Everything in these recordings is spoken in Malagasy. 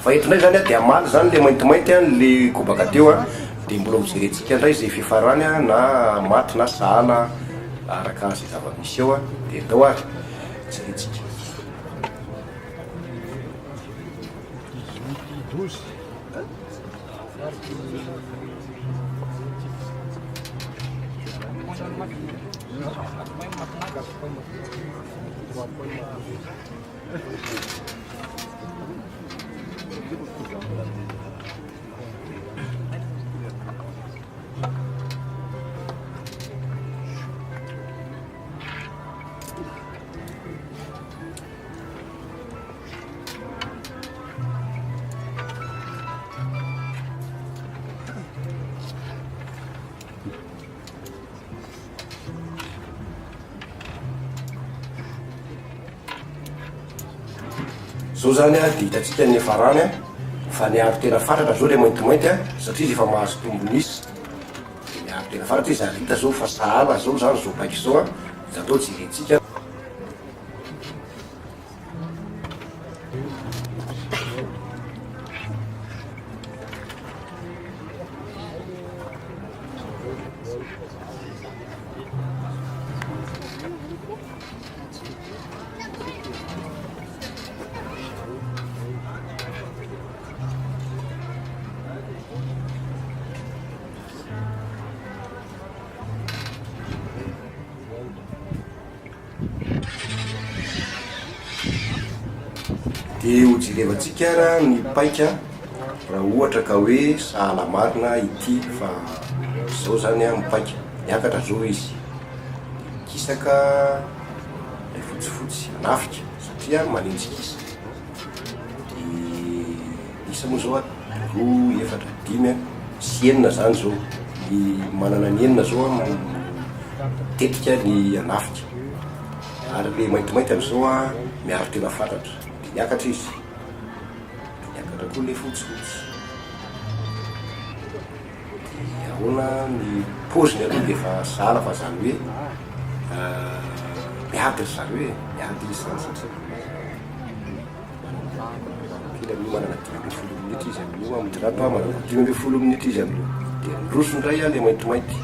fa etondray zany a de amaly zany le maintimainty a le kobaka teo a de mbola mijerentsika ndray zay fifarany a na maty na sahala araka zay zava-misy eo a de atao ary jerentsika. Zao zany a de hitatsika ny farany a fa niaro tena faratra zao le maintimainty a satria izy efa mahazo tombonisy de niaro tena faratra izy ary hita zao fa sahala zao zany zao baiky zao a izy atao jerentsika. De ho jerevantsika raha ny paika raha ohatra ka hoe sahala marina ity fa zao zany a mipaika miakatra zao izy kisaka le fotsifotsy anafika satria manenjikisa de isa moa zao a roa efatra dimy a sy enina zany zao ny manana ny enina zao a tetika ny anafika ary le maintimainty am'izao a miaro tena fantatra miakatra izy miakatra koa le fotsifotsy de ahoana ny paoziny aloha de efa sahala fa zany hoe miady ry zany hoe miady izy zany satria kely amin'io manana 10 minitra izy amin'io amidirato a manana 10 minitra izy amin'io de nirosondray a le maintimainty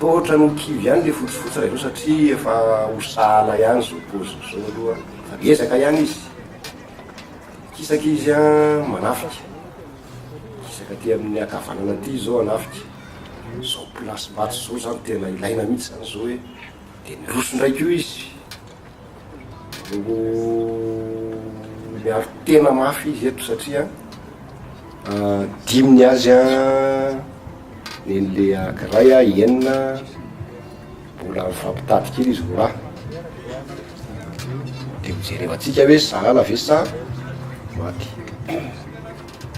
tohatra no kivy ihany le fotsifotsy raha zao satria efa ho sahala ihany zao paoziny zao aloha fa miezaka ihany izy kisaka izy a manafika kisaka ty amin'ny akavanana ty zao anafika zao plasy baty zao zany tena ilaina mihitsy zany zao hoe de nirosondraiky io izy miaro tena mafy izy eto satria diminy azy a nen'le akiray a enina mbola mifampitady kely izy voraha de mijerevantsika hoe sahala ve sa maty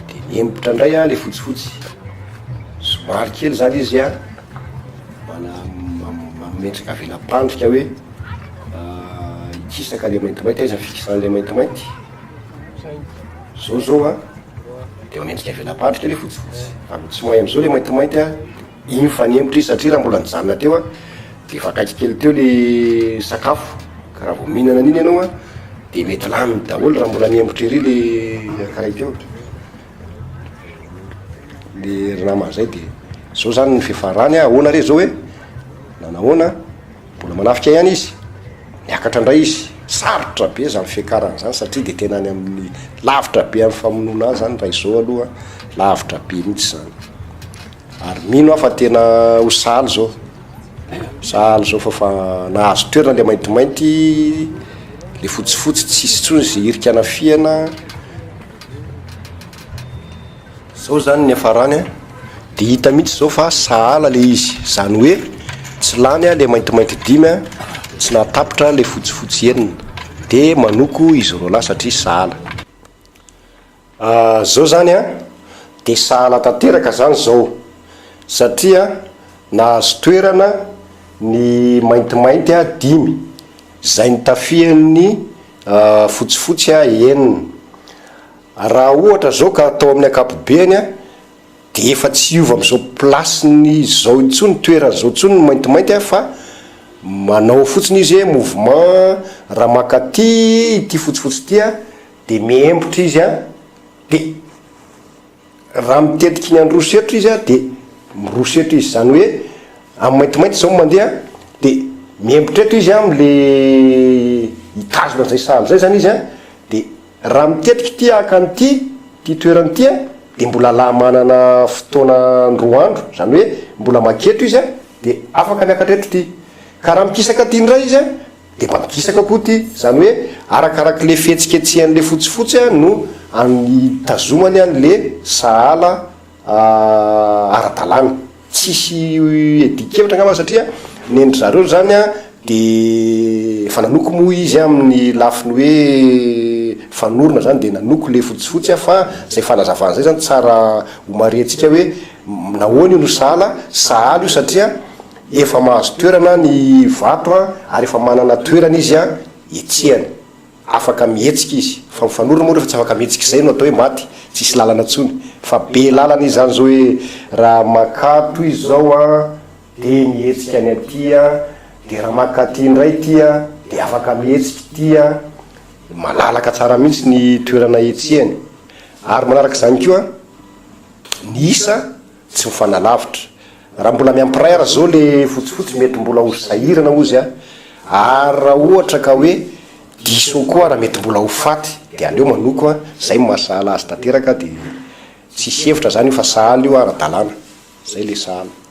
de miembotra indray a le fotsifotsy somary kely zany izy a mana mamendrika avela-pandrika hoe ikisaka le maintimainty izy afikisan'le maintimainty zao zao a de mamendrika avela-pandrika le fotsifotsy fa tsy moay am'izao le maintimainty a igny fa niembotra izy satria raha mbola nijanona teo a de fakaiky kely teo le sakafo ka raha vao mihinana an'iny ianao a de mety laminy daholo raha mbola niembotra ery le akaray teo le rinaman'izay de zao zany ny fifarany a ahoana re zao hoe nanahoana mbola manafika ihany izy miakatra indray izy sarotra be zany fiakarana zany satria de tena any amin'ny lavitra be amin'ny famonoana azy zany raha izao aloha lavitra be mihitsy zany ary mino aho fa tena ho saly zao saly zao fa nahazo toerana le maintimainty le fotsifotsy tsisy tsony zay irikana fiana zao zany ny afarany a de hita mihitsy zao fa sahala le izy zany hoe tsy lany a le maintimainty dimy a tsy natapitra le fotsifotsy enina de manoko izy roa lahy satria sahala zao zany a de sahala tanteraka zany zao satria nahazo toerana ny maintimainty a dimy zay nitafian'ny fotsifotsy a enina raha ohatra zao ka atao amin'ny akapobeany a de efa tsy iova am'izao plasiny zao intsony toerana zao intsony ny maintimainty a fa manao fotsiny izy hoe mouvement raha makaty ty fotsifotsy tya de miembotra izy a de raha mitetiky ny androsetra izy a de mirosetra izy zany hoe am'maintimainty zao mandeha de miembotra eto izy am'le hitazona zay saly zay zany izy a de raha mitetiky ty akan'ty ty toerany ty a de mbola la manana fotoana roa andro zany hoe mbola maketo izy a de afaka miakatreto ty ka raha mikisaka ty ndray izy a de mba mikisaka koa ty zany hoe arakaraky le fihetsiketsehan'le fotsifotsy a no anytazomany an'le sahala ara-dalàna tsisy edikevitra angamba satria nendry zareo zany a de fa nanoko moa izy amin'ny lafiny hoe fanorona zany de nanoko le fotsifotsy a fa zay fanazavana zay zany tsara homarentsika hoe nahoany io no sahala io satria efa mahazo toerana ny vato a ary efa manana toerana izy a etsehany afaka mihetsika izy fa mifanorona moa refa tsy afaka mihetsika zay no atao hoe maty tsisy lalana tsony fa be lalana izy zany zao hoe raha makato izy zao a de mihetsika any aty a de raha makaty ndray ty a de afaka mihetsika ty a malalaka tsara mihitsy ny toerana etsehany ary manaraka zany koa ny isa tsy mifanalavitra raha mbola miampirayra zao le fotsifotsy mety mbola ho sahirana ozy a ary raha ohatra ka hoe diso koa raha mety mbola ho faty de aleo manoko a zay mahasahala azy tanteraka de tsisy hevitra zany io fa sahala io ara-dalàna zay le sahala